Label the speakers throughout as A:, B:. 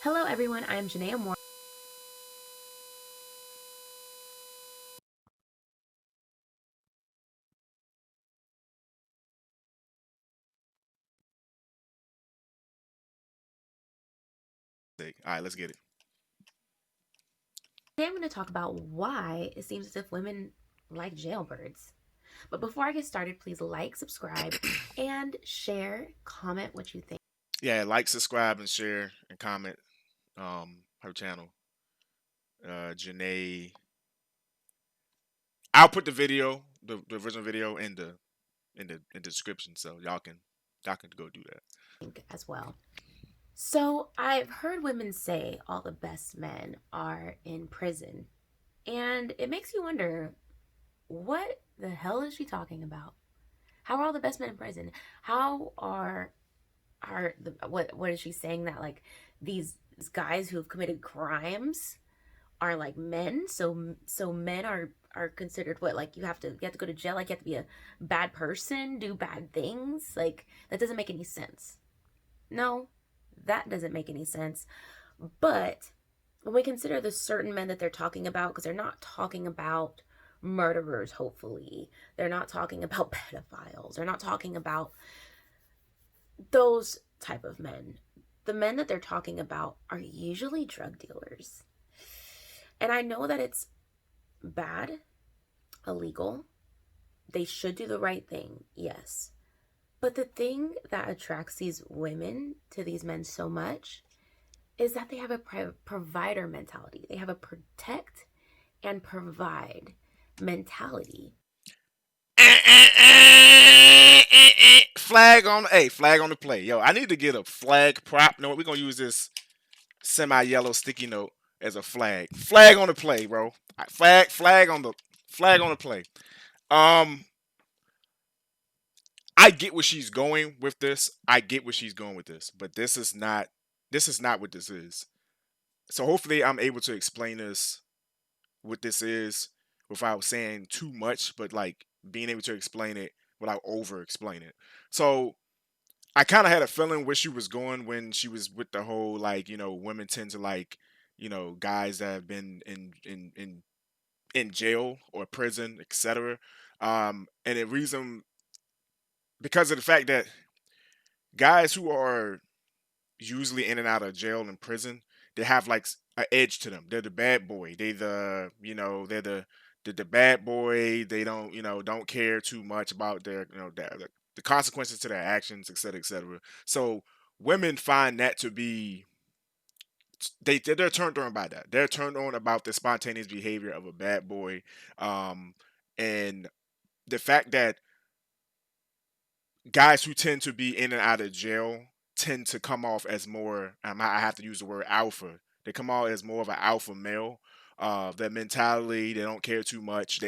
A: Hello everyone, I am Janaea Moore.
B: All right, let's get it.
A: Today I'm going to talk about why it seems as if women like jailbirds. But before I get started, please like, subscribe, and share, comment what you think.
B: Yeah, like, subscribe, and share, and comment. Her channel, Janae. I'll put the video, the original video, in the description, so y'all can go do that.
A: As well. So, I've heard women say all the best men are in prison, and it makes you wonder, what the hell is she talking about? How are all the best men in prison? How are what is she saying, that like these guys who have committed crimes are like men, so men are considered what, like you have to go to jail, like you have to be a bad person, do bad things? Like that doesn't make any sense. No, that doesn't make any sense. But when we consider the certain men that they're talking about, because they're not talking about murderers, hopefully they're not talking about pedophiles, they're not talking about those type of men. The men that they're talking about are usually drug dealers. And I know that it's bad, illegal. They should do the right thing, yes. But the thing that attracts these women to these men so much is that they have a provider mentality. They have a protect and provide mentality.
B: Flag on the play. Yo, I need to get a flag prop. No, we're gonna use this semi-yellow sticky note as a flag. Flag on the play, bro. Flag on the play. Um, I get where she's going with this. I get where she's going with this, but this is not what this is. So hopefully I'm able to explain this, what this is, without saying too much, but like being able to explain it without over explaining it. So I kind of had a feeling where she was going when she was with the whole, like, women tend to like, guys that have been in jail or prison, etc. And the reason, because of the fact that guys who are usually in and out of jail and prison, they have like an edge to them. They're the bad boy. They're the bad boy. They don't care too much about their, the consequences to their actions, et cetera, et cetera. So women find that to be, they're turned on by that. They're turned on about the spontaneous behavior of a bad boy, um, and the fact that guys who tend to be in and out of jail tend to come off as more, I have to use the word alpha. They come out as more of an alpha male. Their mentality, they don't care too much.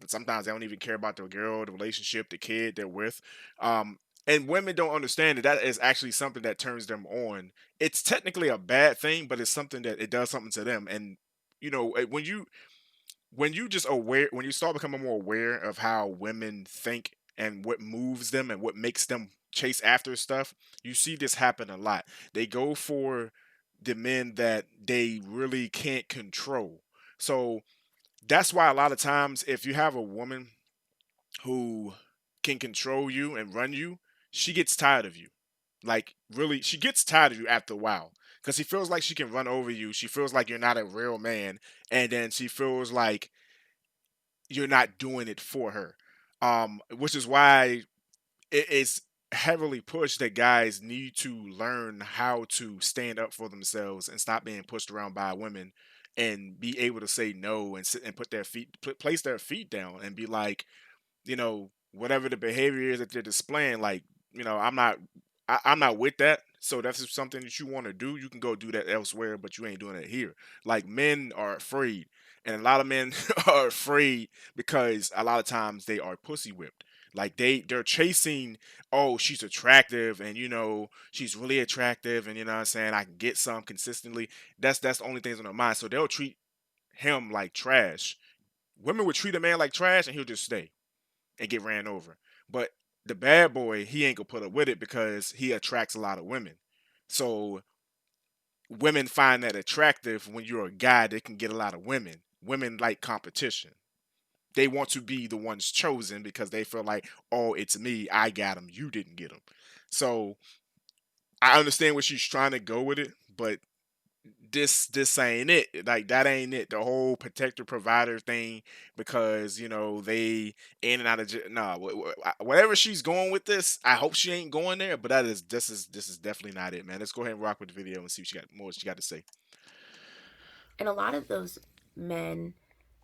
B: Sometimes they don't even care about the girl, the relationship, the kid they're with. And women don't understand that that is actually something that turns them on. It's technically a bad thing, but it's something that it does something to them. And when you start becoming more aware of how women think and what moves them and what makes them chase after stuff, you see this happen a lot. They go for the men that they really can't control. So that's why a lot of times, if you have a woman who can control you and run you, she gets tired of you. Like, really, she gets tired of you after a while, because she feels like she can run over you. She feels like you're not a real man, and then she feels like you're not doing it for her. Which is why it is heavily pushed that guys need to learn how to stand up for themselves and stop being pushed around by women, and be able to say no and sit and place their feet down and be like, whatever the behavior is that they're displaying, like, I'm not with that. So that's just something that you want to do. You can go do that elsewhere, but you ain't doing it here. Like, men are afraid, and a lot of men are afraid because a lot of times they are pussy whipped. Like, they're chasing, oh, she's attractive, and she's really attractive, and what I'm saying, I can get some consistently. That's the only things on their mind. So they'll treat him like trash. Women would treat a man like trash, and he'll just stay and get ran over. But the bad boy, he ain't gonna put up with it because he attracts a lot of women. So women find that attractive when you're a guy that can get a lot of women. Women like competition. They want to be the ones chosen because they feel like, oh, it's me, I got him, you didn't get him. So I understand where she's trying to go with it, but this ain't it. Like that ain't it. The whole protector provider thing, because they in and out of nah. Whatever she's going with this, I hope she ain't going there. But this is definitely not it, man. Let's go ahead and rock with the video and see what she got to say.
A: And a lot of those men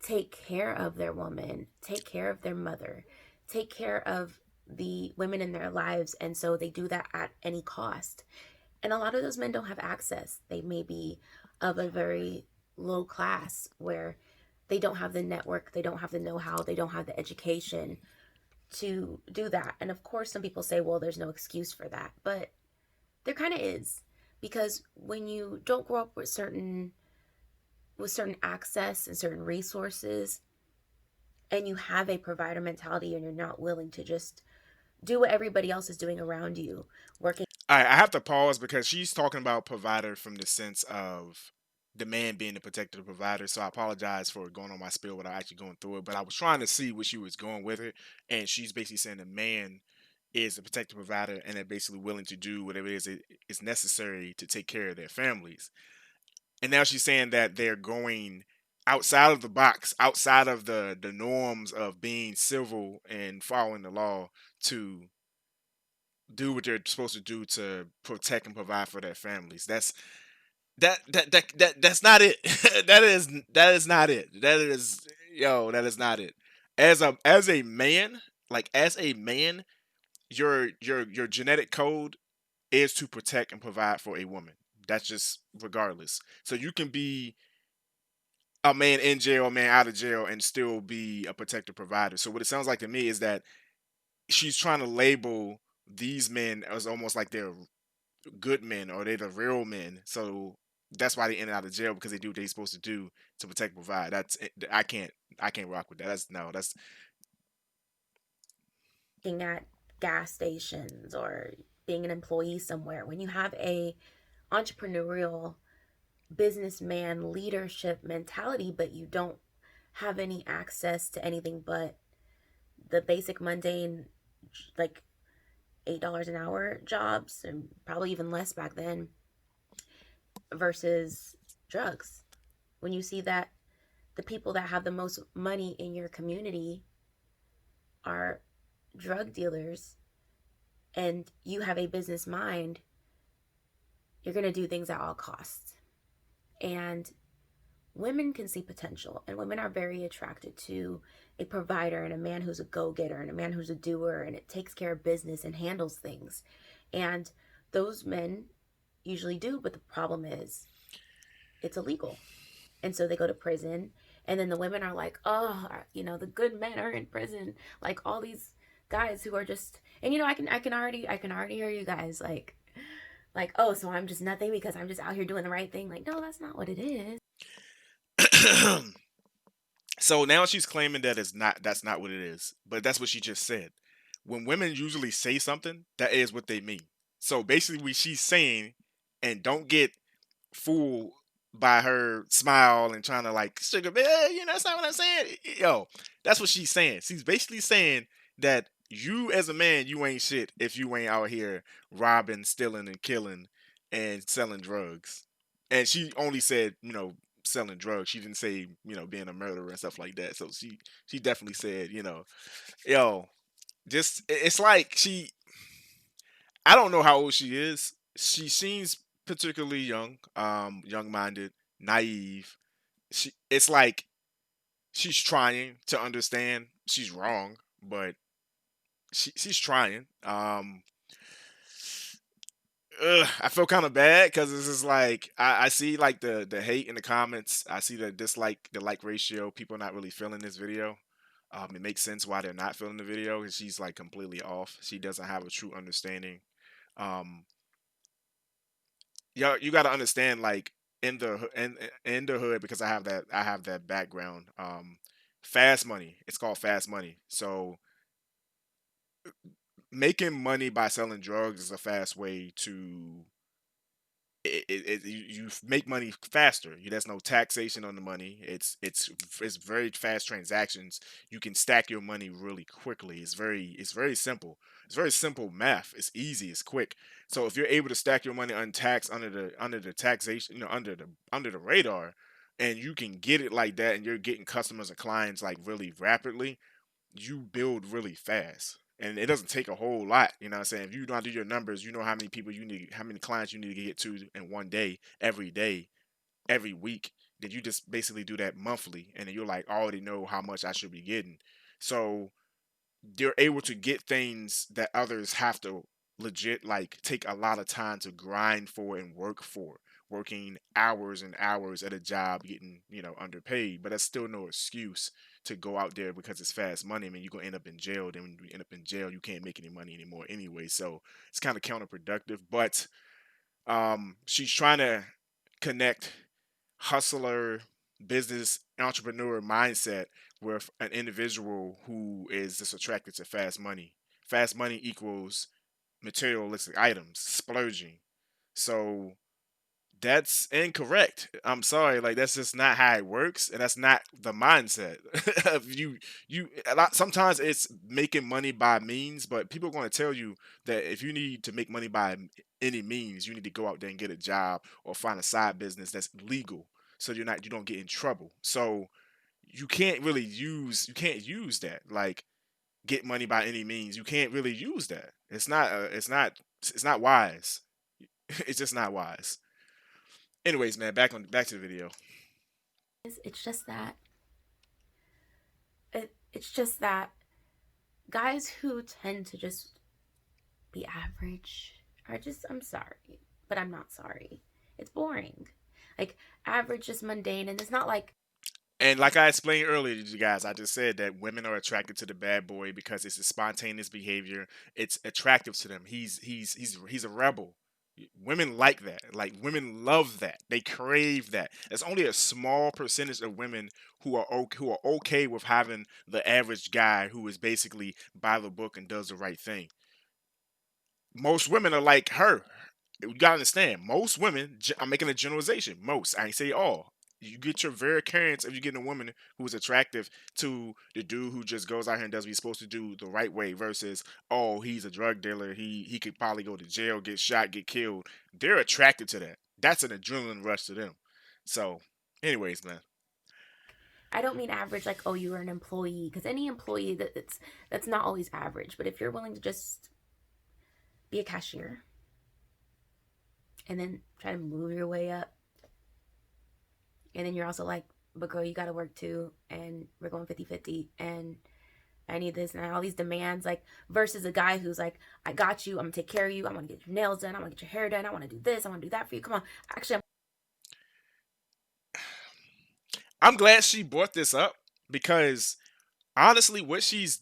A: take care of their woman, take care of their mother, take care of the women in their lives. And so they do that at any cost. And a lot of those men don't have access. They may be of a very low class where they don't have the network, they don't have the know how, they don't have the education to do that. And of course, some people say, well, there's no excuse for that. But there kind of is. Because when you don't grow up with certain access and certain resources, and you have a provider mentality and you're not willing to just do what everybody else is doing around you, working
B: I have to pause because she's talking about provider from the sense of the man being the protector provider. So I apologize for going on my spiel without actually going through it. But I was trying to see where she was going with it, and she's basically saying the man is the protector provider, and they're basically willing to do whatever it is necessary to take care of their families. And now she's saying that they're going outside of the box, outside of the norms of being civil and following the law to do what they're supposed to do to protect and provide for their families. That's not it. that is not it. That is not it. As a man, like as a man, your genetic code is to protect and provide for a woman. That's just regardless. So you can be a man in jail, a man out of jail, and still be a protector provider. So what it sounds like to me is that she's trying to label these men as almost like they're good men or they're the real men. So that's why they in and out of jail, because they do what they're supposed to do to protect, provide. I can't rock with that. That's no. That's
A: at gas stations or being an employee somewhere. When you have a entrepreneurial businessman leadership mentality, but you don't have any access to anything but the basic mundane, like $8 an hour jobs, and probably even less back then, versus drugs. When you see that the people that have the most money in your community are drug dealers and you have a business mind, you're going to do things at all costs. And women can see potential, and women are very attracted to a provider and a man who's a go-getter and a man who's a doer and it takes care of business and handles things. And those men usually do, but the problem is it's illegal. And so they go to prison, and then the women are like, oh, the good men are in prison, like all these guys who are just, and I can already hear you guys like, oh, so I'm just nothing because I'm just out here doing the right thing. Like, no, that's not what it is.
B: so now she's claiming that it's not. That's not what it is. But that's what she just said. When women usually say something, that is what they mean. So basically, what she's saying, and don't get fooled by her smile and trying to like sugar, that's not what I'm saying. Yo, that's what she's saying. She's basically saying that you as a man, you ain't shit if you ain't out here robbing, stealing, and killing and selling drugs. And she only said, selling drugs. She didn't say, being a murderer and stuff like that. So she definitely said, yo, just it's like I don't know how old she is. She seems particularly young, young-minded, naive. It's like she's trying to understand. She's wrong, but she's trying. I feel kind of bad because it's just like I see like the hate in the comments. I see the dislike, the like ratio. People not really feeling this video. It makes sense why they're not feeling the video because she's like completely off. She doesn't have a true understanding. Um, yeah, you got to understand like in the hood, because I have that background. Fast money. It's called fast money. So making money by selling drugs is a fast way to you make money faster. There's no taxation on the money. It's very fast transactions. You can stack your money really quickly. It's very simple. It's very simple math. It's easy. It's quick. So if you're able to stack your money untaxed under the taxation, under the radar, and you can get it like that, and you're getting customers and clients like really rapidly, you build really fast. And it doesn't take a whole lot, you know what I'm saying? If you know how to do your numbers, you know how many people you need, how many clients you need to get to in one day, every week. Then you just basically do that monthly, and then you're like, I already know how much I should be getting. So they're able to get things that others have to legit like take a lot of time to grind for and work for, working hours and hours at a job, getting underpaid. But that's still no excuse to go out there because it's fast money. I mean, you're gonna end up in jail. Then when you end up in jail, you can't make any money anymore anyway. So it's kind of counterproductive. But she's trying to connect hustler, business entrepreneur mindset with an individual who is just attracted to fast money. Fast money equals materialistic items, splurging. So that's incorrect. I'm sorry, like that's just not how it works, and that's not the mindset of you. Sometimes it's making money by means, but people are going to tell you that if you need to make money by any means, you need to go out there and get a job or find a side business that's legal, so you don't get in trouble. So you can't use that like get money by any means. You can't really use that. It's not wise. It's just not wise. Anyways, man, back to the video.
A: It's just that it's just that guys who tend to just be average are just, I'm sorry, but I'm not sorry. It's boring. Like average, just mundane, and it's not like
B: And like I explained earlier to you guys, I just said that women are attracted to the bad boy because it's a spontaneous behavior. It's attractive to them. He's a rebel. Women like that. Like women love that. They crave that. There's only a small percentage of women who are okay with having the average guy who is basically by the book and does the right thing. Most women are like her. You gotta understand. Most women, I'm making a generalization. Most, I ain't say all. You get your variance if you're getting a woman who's attractive to the dude who just goes out here and does what he's supposed to do the right way versus, oh, he's a drug dealer. He could probably go to jail, get shot, get killed. They're attracted to that. That's an adrenaline rush to them. So, anyways, man.
A: I don't mean average like, oh, you were an employee, because any employee that's not always average. But if you're willing to just be a cashier and then try to move your way up, and then you're also like, but girl, you got to work too, and we're going 50-50, and I need this and all these demands, like versus a guy who's like, I got you, I'm gonna take care of you, I'm gonna get your nails done, I'm gonna get your hair done, I want to do this, I want to do that for you, come on. Actually,
B: I'm glad she brought this up because honestly, what she's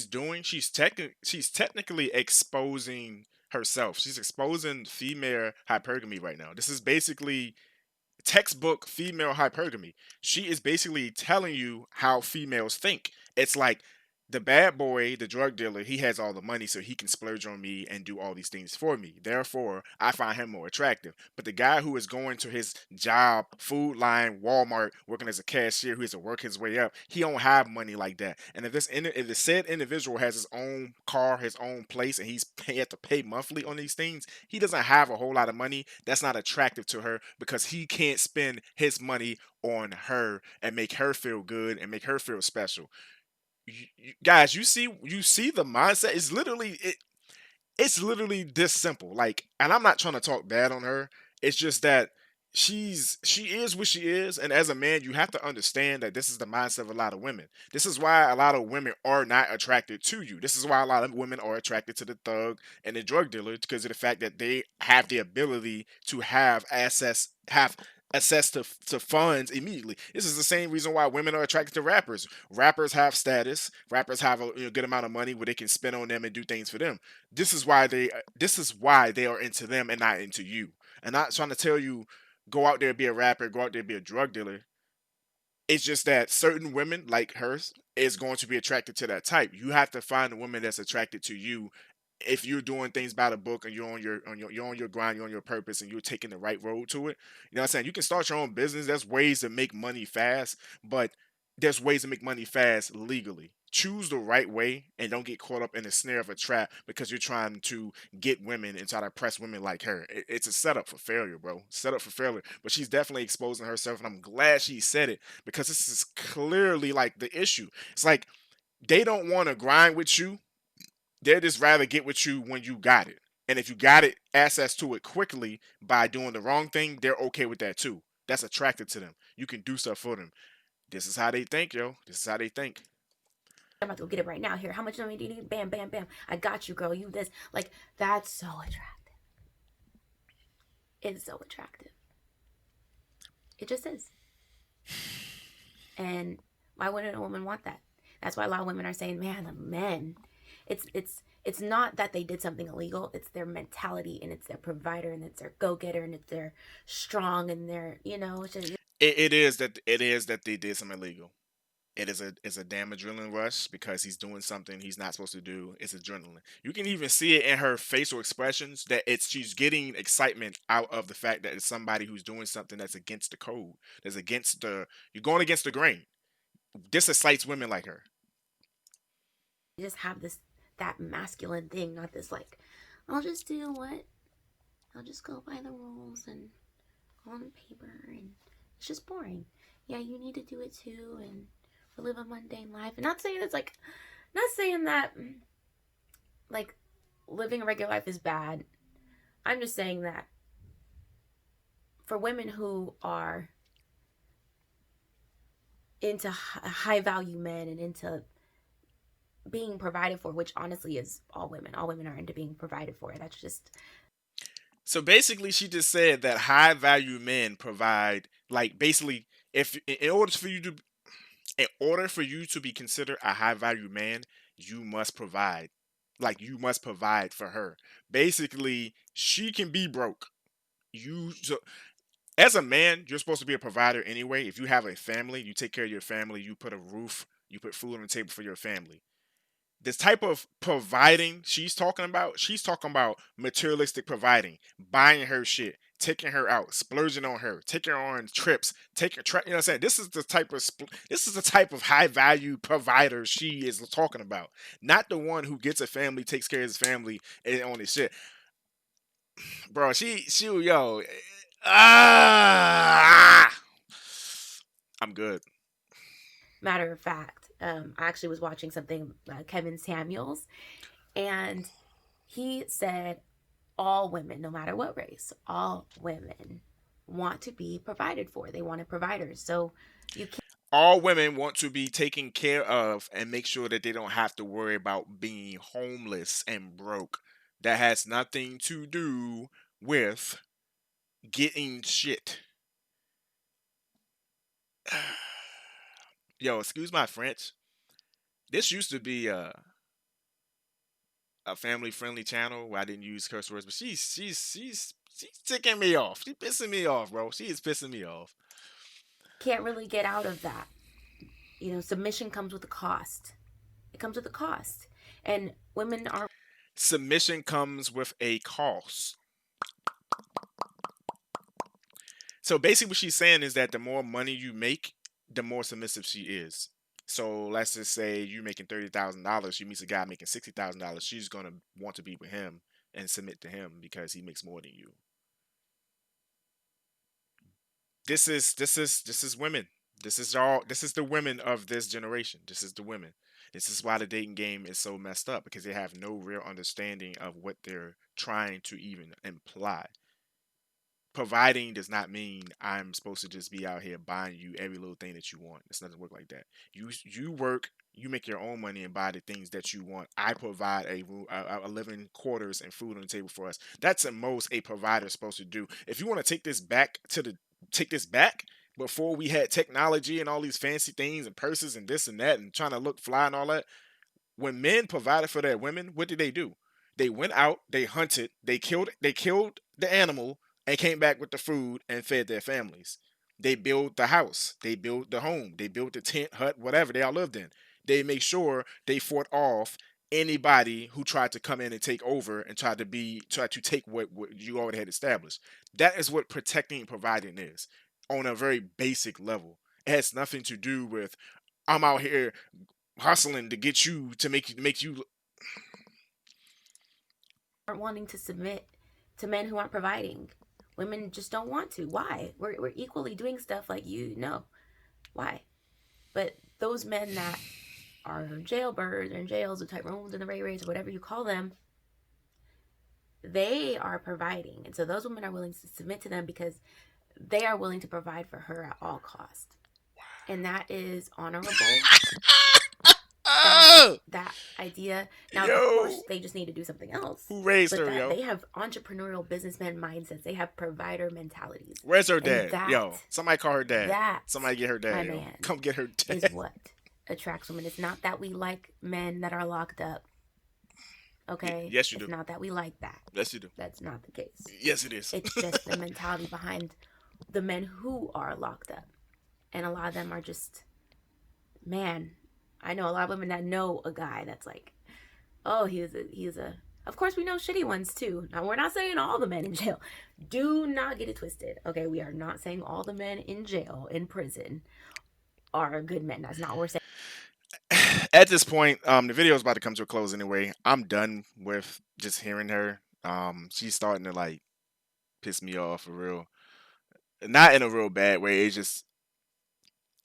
B: doing, she's technically exposing herself. She's exposing female hypergamy right now. This is basically textbook female hypergamy. She is basically telling you how females think. It's like the bad boy, the drug dealer, he has all the money so he can splurge on me and do all these things for me. Therefore, I find him more attractive. But the guy who is going to his job, food line, Walmart, working as a cashier, who has to work his way up, he don't have money like that. And if the said individual has his own car, his own place, and he has to pay monthly on these things, he doesn't have a whole lot of money. That's not attractive to her because he can't spend his money on her and make her feel good and make her feel special. Guys, you see the mindset. It's literally this simple. Like, and I'm not trying to talk bad on her. It's just that she is what she is, and as a man, you have to understand that this is the mindset of a lot of women. This is why a lot of women are not attracted to you. This is why a lot of women are attracted to the thug and the drug dealer because of the fact that they have the ability to have access to funds immediately. This is the same reason why women are attracted to rappers. Rappers have status. Rappers have a good amount of money where they can spend on them and do things for them. This is why they are into them and not into you. And not trying to tell you go out there and be a rapper, go out there and be a drug dealer. It's just that certain women like hers is going to be attracted to that type. You have to find a woman that's attracted to you if you're doing things by the book and you're on your grind, you're on your purpose, and you're taking the right road to it. You know what I'm saying? You can start your own business. There's ways to make money fast, but there's ways to make money fast legally. Choose the right way and don't get caught up in the snare of a trap because you're trying to get women and try to press women like her. It's a setup for failure, bro. Set up for failure. But she's definitely exposing herself, and I'm glad she said it because this is clearly like the issue. It's like they don't want to grind with you, they'd just rather get with you when you got it. And if you got it, access to it quickly by doing the wrong thing, they're okay with that too. That's attracted to them. You can do stuff for them. This is how they think, yo. This is how they think.
A: I'm about to go get it right now. Here, how much money do you need? Bam, bam, bam. I got you, girl. You this. Like, that's so attractive. It's so attractive. It just is. And why wouldn't a woman want that? That's why a lot of women are saying, man, the men. It's not that they did something illegal. It's their mentality, and it's their provider, and it's their go getter, and it's their strong, and their, it's just,
B: It is that they did something illegal. It's a damn adrenaline rush because he's doing something he's not supposed to do. It's adrenaline. You can even see it in her facial expressions that it's she's getting excitement out of the fact that it's somebody who's doing something that's against the code. That's against the you're going against the grain. This excites women like her.
A: just have this that masculine thing, not this like, I'll just do what I'll just go by the rules and on paper, and it's just boring. Yeah, you need to do it too, and live a mundane life. And not saying it's like, not saying that like living a regular life is bad. I'm just saying that for women who are into high value men and into being provided for, which honestly is all women are into being provided for. That's just
B: So basically, she just said that high value men provide, like, basically, if in order for you to be considered a high value man, you must provide. Like, you must provide for her. Basically, she can be broke. So as a man, you're supposed to be a provider anyway. If you have a family, you take care of your family, you put a roof, you put food on the table for your family. This type of providing she's talking about materialistic providing, buying her shit, taking her out, splurging on her, taking her on trips, you know what I'm saying? This is the type of high value provider she is talking about. Not the one who gets a family, takes care of his family and on his shit. Bro, she yo, ah, I'm good.
A: matter of fact. I actually was watching something, Kevin Samuels, and he said all women, no matter what race, all women want to be provided for. They want a provider. So you can't
B: All women want to be taken care of and make sure that they don't have to worry about being homeless and broke. That has nothing to do with getting shit. Yo, excuse my French. This used to be a family friendly channel where I didn't use curse words, but she's ticking me off. She's pissing me off, bro. She is pissing me off.
A: really get out of that. Submission comes with a cost. It comes with a cost. And women are
B: Submission comes with a cost. So basically, what she's saying is that the more money you make, the more submissive she is. So let's just say you're making $30,000. She meets a guy making $60,000. She's gonna want to be with him and submit to him because he makes more than you. This is women. This is the women of this generation. This is the women. This is why the dating game is so messed up because they have no real understanding of what they're trying to even imply. Providing does not mean I'm supposed to just be out here buying you every little thing that you want. It's not to work like that. You work, you make your own money and buy the things that you want. I provide a living quarters and food on the table for us. That's the most a provider is supposed to do. If you want to take this back before we had technology and all these fancy things and purses and this and that and trying to look fly and all that, when men provided for their women, what did they do? They went out, they hunted, they killed the animal and came back with the food and fed their families. They built the house, they built the home, they built the tent, hut, whatever they all lived in. They made sure they fought off anybody who tried to come in and take over and try to take what you already had established. That is what protecting and providing is on a very basic level. It has nothing to do with I'm out here hustling to get you to make you
A: Aren't wanting to submit to men who aren't providing. Women just don't want to. Why? We're equally doing stuff like you know. Why? But those men that are jailbirds or in jails or Tyrones and the Ray Rays or whatever you call them, they are providing. And so those women are willing to submit to them because they are willing to provide for her at all cost. And that is honorable.
B: oh,
A: That idea. Now, of
B: yo,
A: course, they just need to do something else.
B: who raised
A: But
B: her,
A: that
B: yo?
A: they have entrepreneurial businessmen mindsets. They have provider mentalities.
B: Where's her
A: And
B: dad? Yo, somebody call her dad.
A: that,
B: Somebody get her
A: my
B: dad, yo.
A: man,
B: Come get her
A: is
B: dad.
A: what attracts women. It's not that we like men that are locked up. Okay?
B: Yes, you
A: It's
B: do.
A: not that we like that.
B: Yes, you do.
A: That's not the case.
B: Yes, it is.
A: It's just the mentality behind the men who are locked up. And a lot of them are just, man, I know a lot of women that know a guy that's like, oh, he's a. Of course, we know shitty ones too. Now, we're not saying all the men in jail. Do not get it twisted. Okay, we are not saying all the men in jail, in prison, are good men. That's not what we're saying.
B: At this point, the video is about to come to a close anyway. I'm done with just hearing her. She's starting to like piss me off for real. Not in a real bad way. It's just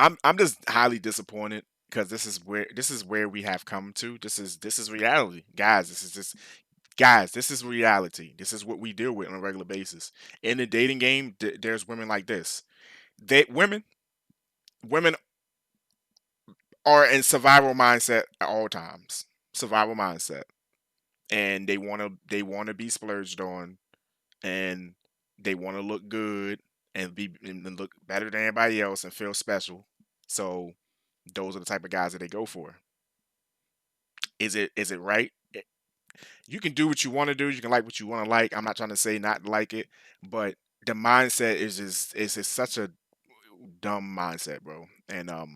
B: I'm just highly disappointed because this is where we have come to. This is reality, guys. This is reality. This is what we deal with on a regular basis. In the dating game, there's women like this. They women are in survival mindset at all times. Survival mindset, and they wanna be splurged on, and they wanna look good and look better than everybody else and feel special. So those are the type of guys that they go for. Is it right? You can do what you want to do. You can like what you want to like. I'm not trying to say not like it, but the mindset is just such a dumb mindset, bro. And man,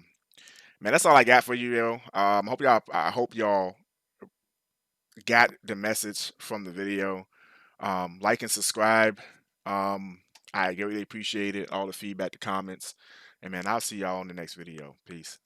B: that's all I got for you, yo. I hope y'all got the message from the video. Like and subscribe. Um, I really appreciate it. All the feedback, the comments, and man, I'll see y'all in the next video. Peace.